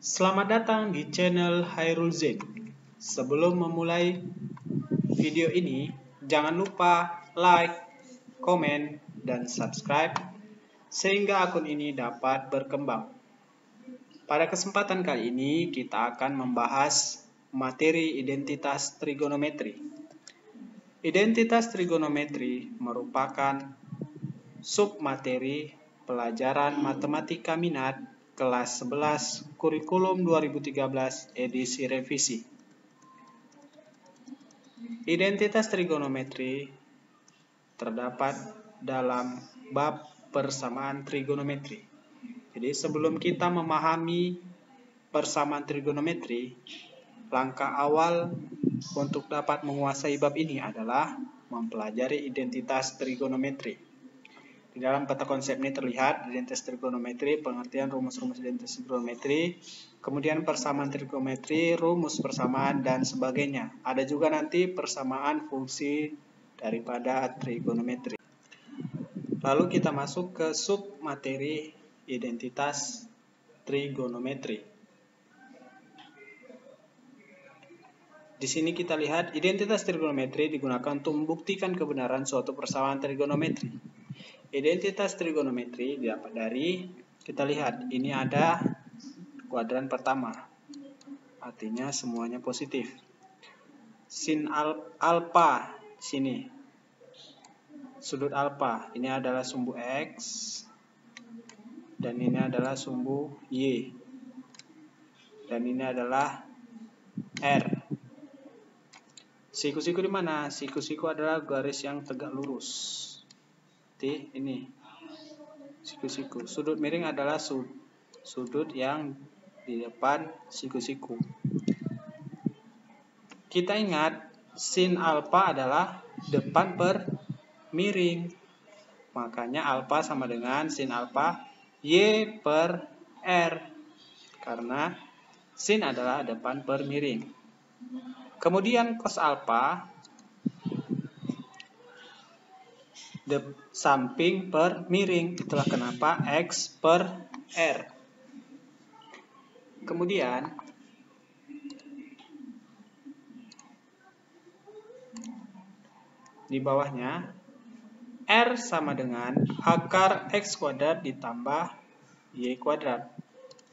Selamat datang di channel Hairul Zain. Sebelum memulai video ini, jangan lupa like, komen, dan subscribe sehingga akun ini dapat berkembang. Pada kesempatan kali ini, kita akan membahas materi identitas trigonometri. Identitas trigonometri merupakan submateri pelajaran matematika minat kelas 11 kurikulum 2013 edisi revisi. Identitas trigonometri terdapat dalam bab persamaan trigonometri. Jadi sebelum kita memahami persamaan trigonometri, langkah awal untuk dapat menguasai bab ini adalah mempelajari identitas trigonometri. Di dalam peta konsep ini terlihat identitas trigonometri, pengertian rumus-rumus identitas trigonometri, kemudian persamaan trigonometri, rumus persamaan, dan sebagainya. Ada juga nanti persamaan fungsi daripada trigonometri. Lalu kita masuk ke submateri identitas trigonometri. Di sini kita lihat identitas trigonometri digunakan untuk membuktikan kebenaran suatu persamaan trigonometri. Identitas trigonometri didapat dari, kita lihat, ini ada kuadran pertama, artinya semuanya positif. Sin alfa, sini, sudut alfa, ini adalah sumbu X, dan ini adalah sumbu Y, dan ini adalah R. Siku-siku di mana? Siku-siku adalah garis yang tegak lurus. Ini siku-siku. Sudut miring adalah sudut yang di depan siku-siku. Kita ingat sin alfa adalah depan per miring. Makanya alfa sama dengan sin alfa Y per R. Karena sin adalah depan per miring. Kemudian cos alfa samping per miring, itulah kenapa X per R. Kemudian di bawahnya R sama dengan akar X kuadrat ditambah Y kuadrat.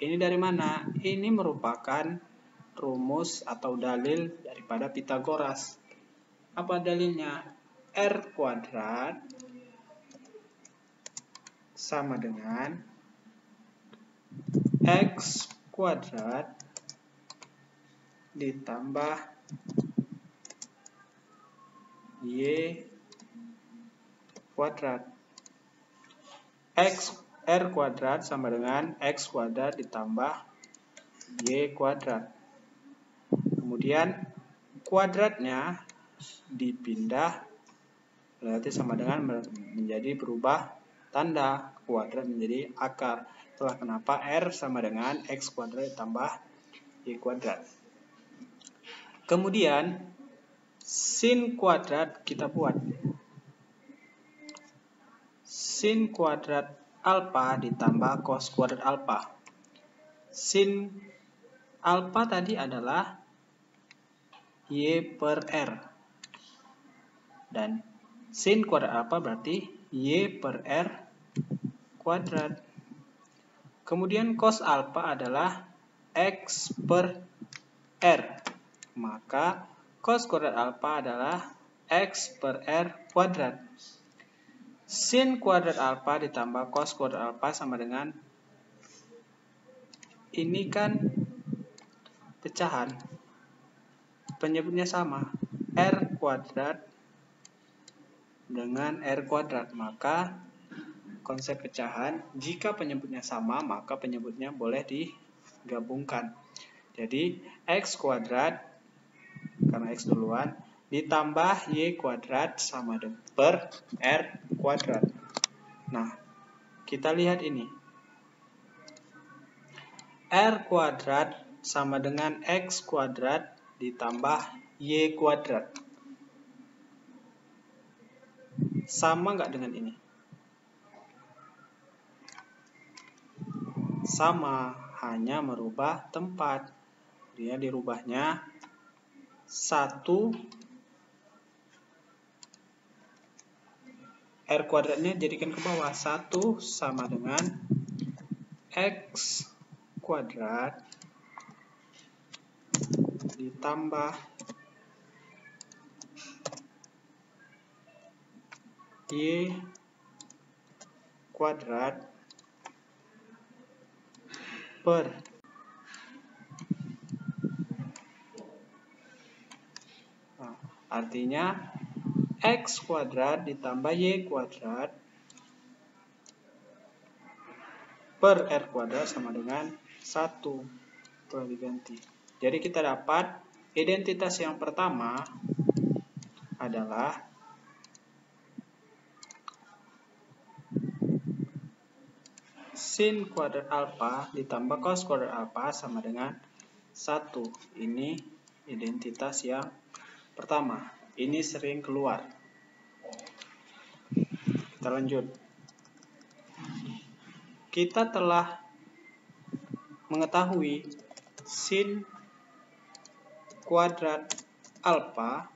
Ini dari mana? Ini merupakan rumus atau dalil daripada Pitagoras. Apa dalilnya? R kuadrat sama dengan X kuadrat ditambah Y kuadrat. R kuadrat sama dengan X kuadrat ditambah Y kuadrat. Kemudian kuadratnya dipindah, berarti sama dengan menjadi berubah tanda, kuadrat menjadi akar. Itulah kenapa R sama dengan X kuadrat ditambah Y kuadrat. Kemudian sin kuadrat kita buat. Sin kuadrat alfa ditambah cos kuadrat alfa. Sin alfa tadi adalah Y per R. Dan sin kuadrat alfa berarti Y per R kuadrat. Kemudian cos alfa adalah X per R. Maka cos kuadrat alfa adalah X per R kuadrat. Sin kuadrat alfa ditambah cos kuadrat alfa sama dengan, ini kan pecahan, penyebutnya sama, R kuadrat dengan R kuadrat. Maka konsep pecahan, jika penyebutnya sama, maka penyebutnya boleh digabungkan. Jadi X kuadrat, karena X duluan, ditambah Y kuadrat sama dengan per R kuadrat. Nah, kita lihat ini. R kuadrat sama dengan X kuadrat ditambah Y kuadrat. Sama nggak dengan ini? Sama, hanya merubah tempat. Dia dirubahnya 1 R kuadratnya jadikan ke bawah. 1 sama dengan X kuadrat ditambah Y kuadrat per artinya X kuadrat ditambah Y kuadrat per R kuadrat sama dengan 1. Telah diganti. Jadi kita dapat identitas yang pertama adalah sin kuadrat alfa ditambah cos kuadrat alfa sama dengan 1. Ini identitas yang pertama. Ini sering keluar. Kita lanjut. Kita telah mengetahui sin kuadrat alfa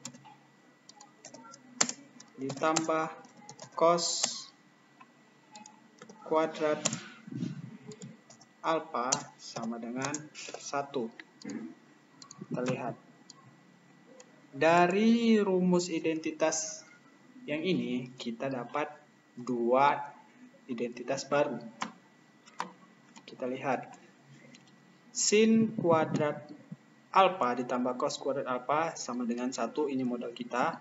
ditambah cos kuadrat alfa sama dengan 1. Kita lihat. Dari rumus identitas yang ini, kita dapat 2 identitas baru. Kita lihat. Sin kuadrat alfa ditambah cos kuadrat alfa sama dengan 1. Ini modal kita.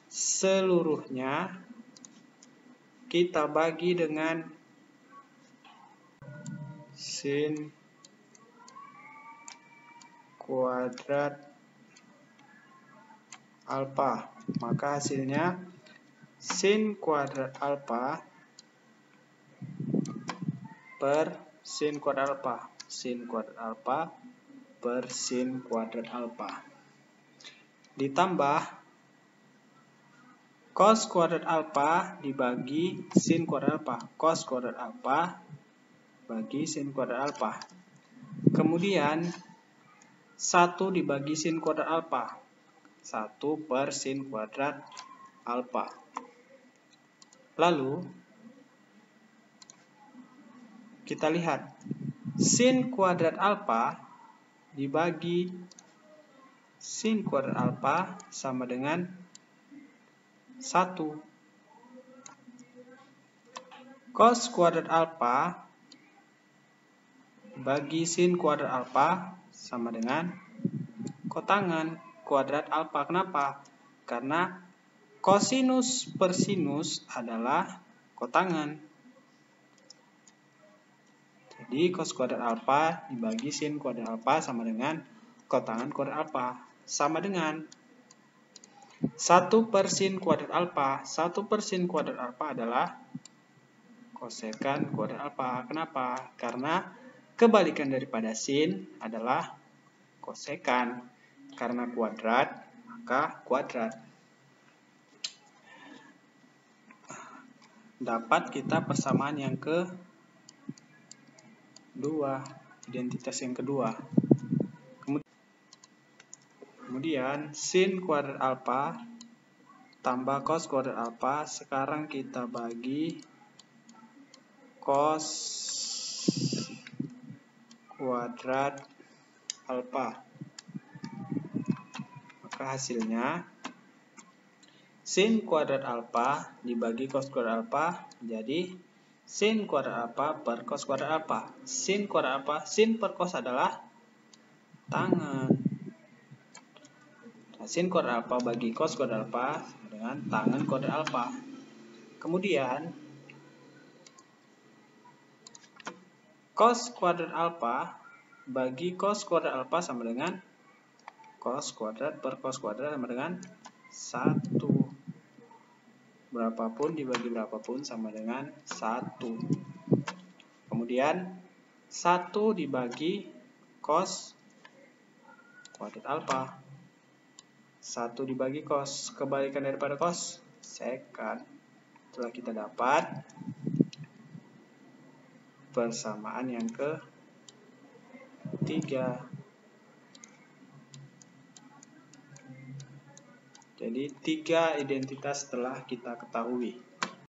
Seluruhnya kita bagi dengan sin kuadrat alfa. Maka hasilnya sin kuadrat alfa per sin kuadrat alfa. Sin kuadrat alfa per sin kuadrat alfa. Ditambah cos kuadrat alfa dibagi sin kuadrat alfa. Cos kuadrat alfa bagi sin kuadrat alfa. Kemudian 1 dibagi sin kuadrat alfa. 1 per sin kuadrat alfa. Lalu kita lihat sin kuadrat alfa dibagi sin kuadrat alfa sama dengan 1. Cos kuadrat alfa bagi sin kuadrat alfa sama dengan kotangan kuadrat alfa. Kenapa? Karena kosinus per sinus adalah kotangan. Jadi cos kuadrat alfa dibagi sin kuadrat alfa sama dengan kotangan kuadrat alfa. Sama dengan 1 per sin kuadrat alfa. 1 per sin kuadrat alfa adalah kosekan kuadrat alfa. Kenapa? Karena kebalikan daripada sin adalah kosekan. Karena kuadrat, maka kuadrat. Dapat kita persamaan yang kedua, identitas yang kedua. Kemudian sin kuadrat alfa tambah cos kuadrat alfa. Sekarang kita bagi cos kuadrat alfa. Maka hasilnya sin kuadrat alfa dibagi cos kuadrat alfa menjadi sin kuadrat alfa per cos kuadrat alfa. Sin kuadrat alfa, sin per cos adalah tangan. Nah, sin kuadrat alfa bagi cos kuadrat alfa dengan tangan kuadrat alfa. Kemudian cos kuadrat alfa bagi cos kuadrat alfa sama dengan cos kuadrat per cos kuadrat sama dengan 1. Berapapun dibagi berapapun sama dengan 1. Kemudian 1 dibagi cos kuadrat alfa. 1 dibagi cos. Kebalikan daripada cos, sekan. Setelah kita dapat persamaan yang 3. Jadi 3 identitas telah kita ketahui.